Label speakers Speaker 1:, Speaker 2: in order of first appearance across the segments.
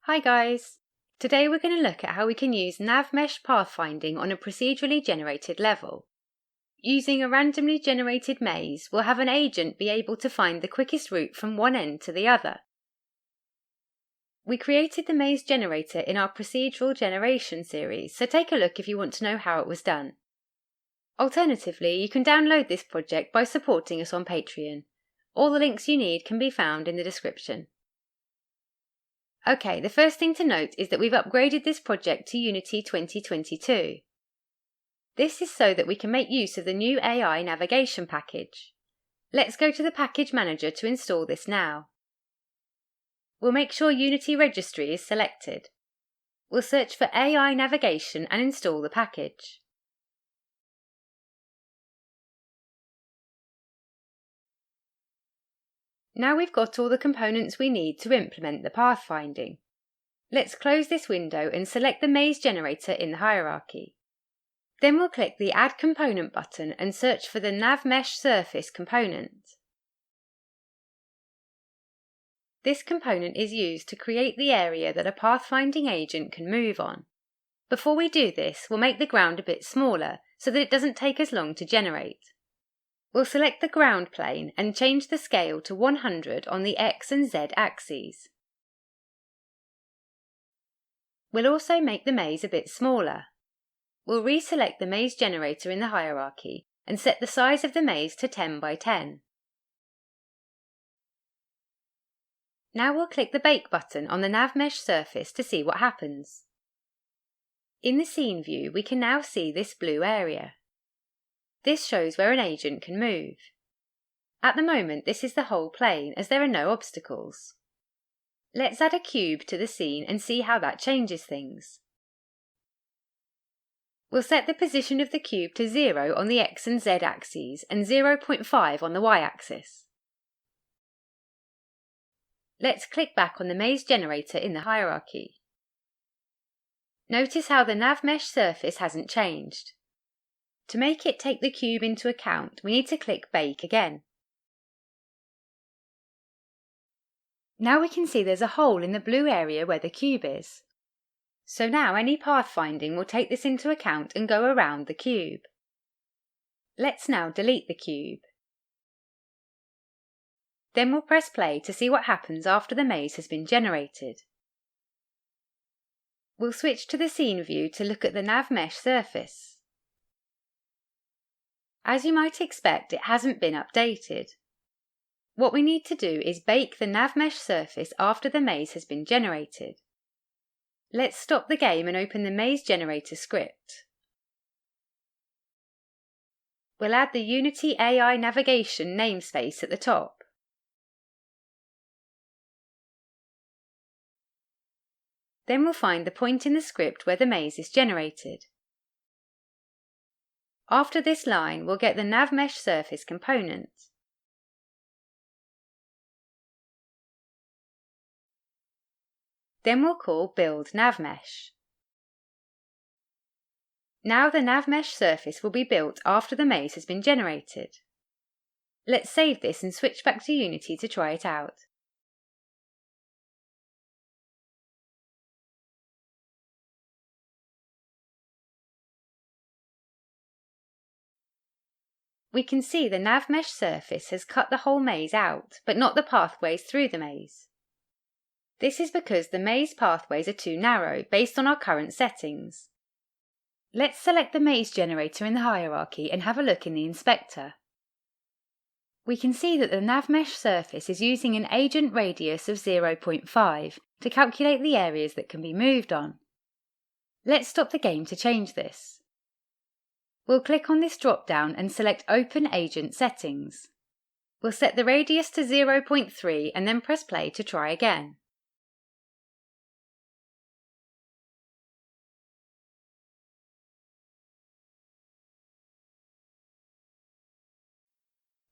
Speaker 1: Hi guys! Today we're going to look at how we can use NavMesh pathfinding on a procedurally generated level. Using a randomly generated maze, we'll have an agent be able to find the quickest route from one end to the other. We created the maze generator in our procedural generation series, so take a look if you want to know how it was done. Alternatively, you can download this project by supporting us on Patreon. All the links you need can be found in the description. Okay, the first thing to note is that we've upgraded this project to Unity 2022. This is so that we can make use of the new AI navigation package. Let's go to the package manager to install this now. We'll make sure Unity registry is selected. We'll search for AI navigation and install the package. Now we've got all the components we need to implement the pathfinding. Let's close this window and select the maze generator in the hierarchy. Then we'll click the Add Component button and search for the NavMesh surface component. This component is used to create the area that a pathfinding agent can move on. Before we do this, we'll make the ground a bit smaller so that it doesn't take as long to generate. We'll select the ground plane and change the scale to 100 on the X and Z axes. We'll also make the maze a bit smaller. We'll reselect the maze generator in the hierarchy and set the size of the maze to 10 by 10. Now we'll click the Bake button on the NavMesh surface to see what happens. In the scene view, we can now see this blue area. This shows where an agent can move. At the moment, this is the whole plane as there are no obstacles. Let's add a cube to the scene and see how that changes things. We'll set the position of the cube to 0 on the X and Z axes and 0.5 on the Y axis. Let's click back on the maze generator in the hierarchy. Notice how the NavMesh surface hasn't changed. To make it take the cube into account, we need to click Bake again. Now we can see there's a hole in the blue area where the cube is. So now any pathfinding will take this into account and go around the cube. Let's now delete the cube. Then we'll press play to see what happens after the maze has been generated. We'll switch to the scene view to look at the NavMesh surface. As you might expect, it hasn't been updated. What we need to do is bake the NavMesh surface after the maze has been generated. Let's stop the game and open the maze generator script. We'll add the Unity AI navigation namespace at the top. Then we'll find the point in the script where the maze is generated. After this line, we'll get the NavMesh surface component. Then we'll call Build NavMesh. Now the NavMesh surface will be built after the maze has been generated. Let's save this and switch back to Unity to try it out. We can see the NavMesh surface has cut the whole maze out, but not the pathways through the maze. This is because the maze pathways are too narrow based on our current settings. Let's select the maze generator in the hierarchy and have a look in the inspector. We can see that the NavMesh surface is using an agent radius of 0.5 to calculate the areas that can be moved on. Let's stop the game to change this. We'll click on this drop-down and select Open Agent Settings. We'll set the radius to 0.3 and then press play to try again.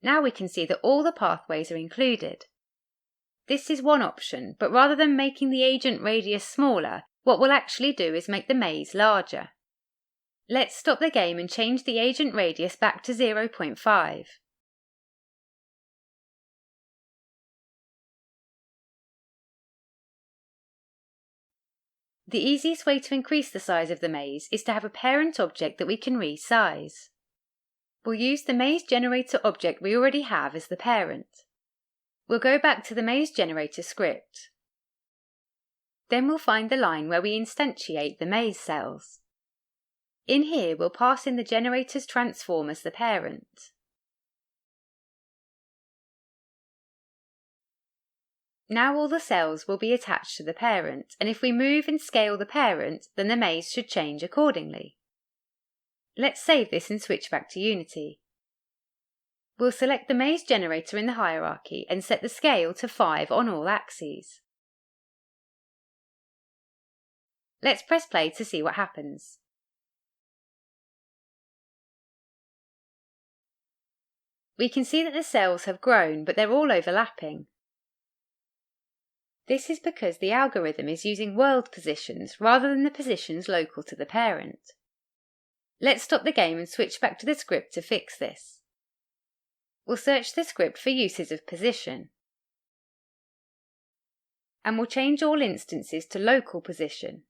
Speaker 1: Now we can see that all the pathways are included. This is one option, but rather than making the agent radius smaller, what we'll actually do is make the maze larger. Let's stop the game and change the agent radius back to 0.5. The easiest way to increase the size of the maze is to have a parent object that we can resize. We'll use the maze generator object we already have as the parent. We'll go back to the maze generator script. Then we'll find the line where we instantiate the maze cells. In here we'll pass in the generator's transform as the parent. Now all the cells will be attached to the parent, and if we move and scale the parent, then the maze should change accordingly. Let's save this and switch back to Unity. We'll select the maze generator in the hierarchy and set the scale to 5 on all axes. Let's press play to see what happens. We can see that the cells have grown, but they're all overlapping. This is because the algorithm is using world positions rather than the positions local to the parent. Let's stop the game and switch back to the script to fix this. We'll search the script for uses of position. And we'll change all instances to local position.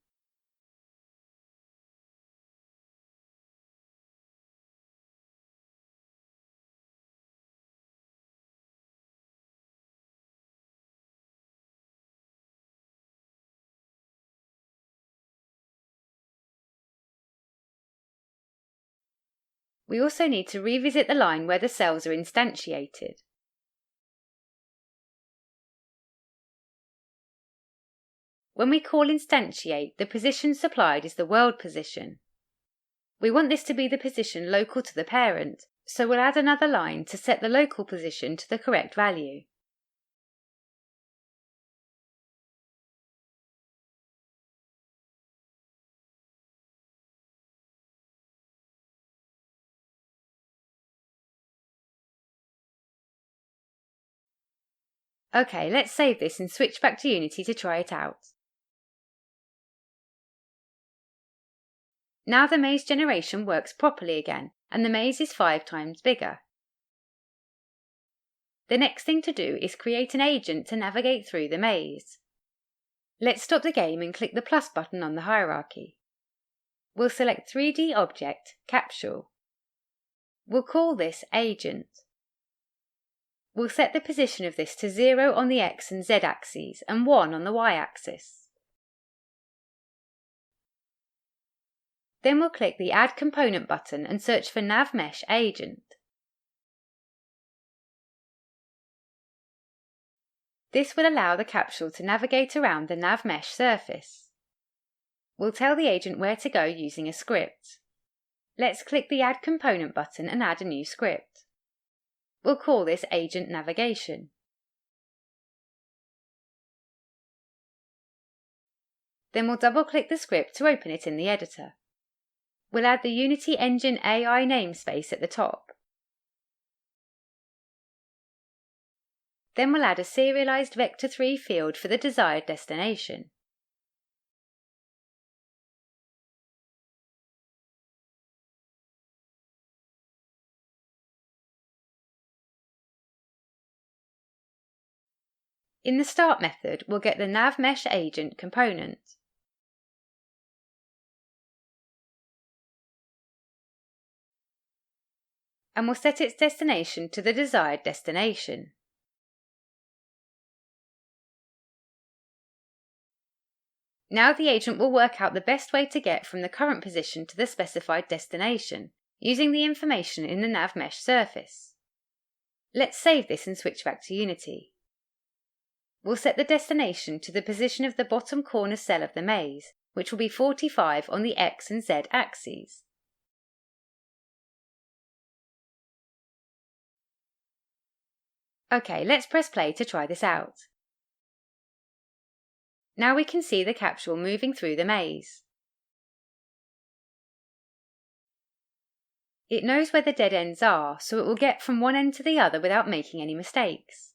Speaker 1: We also need to revisit the line where the cells are instantiated. When we call instantiate, the position supplied is the world position. We want this to be the position local to the parent, so we'll add another line to set the local position to the correct value. OK, let's save this and switch back to Unity to try it out. Now the maze generation works properly again, and the maze is 5 times bigger. The next thing to do is create an agent to navigate through the maze. Let's stop the game and click the plus button on the hierarchy. We'll select 3D object, capsule. We'll call this agent. We'll set the position of this to 0 on the X and Z axes and 1 on the Y axis. Then we'll click the Add Component button and search for NavMesh Agent. This will allow the capsule to navigate around the NavMesh surface. We'll tell the agent where to go using a script. Let's click the Add Component button and add a new script. We'll call this Agent Navigation. Then we'll double-click the script to open it in the editor. We'll add the Unity Engine AI namespace at the top. Then we'll add a serialized Vector3 field for the desired destination. In the start method, we'll get the NavMesh agent component. And we'll set its destination to the desired destination. Now the agent will work out the best way to get from the current position to the specified destination, using the information in the NavMesh surface. Let's save this and switch back to Unity. We'll set the destination to the position of the bottom corner cell of the maze, which will be 45 on the X and Z axes. OK, let's press play to try this out. Now we can see the capsule moving through the maze. It knows where the dead ends are, so it will get from one end to the other without making any mistakes.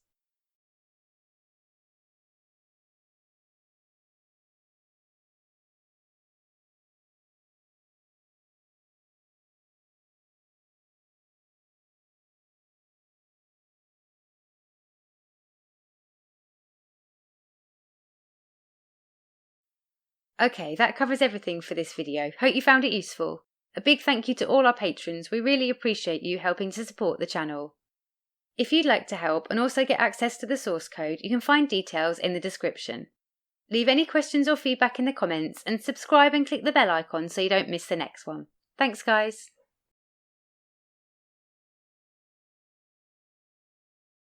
Speaker 1: Okay, that covers everything for this video. Hope you found it useful. A big thank you to all our patrons. We really appreciate you helping to support the channel. If you'd like to help and also get access to the source code, you can find details in the description. Leave any questions or feedback in the comments and subscribe and click the bell icon so you don't miss the next one. Thanks guys!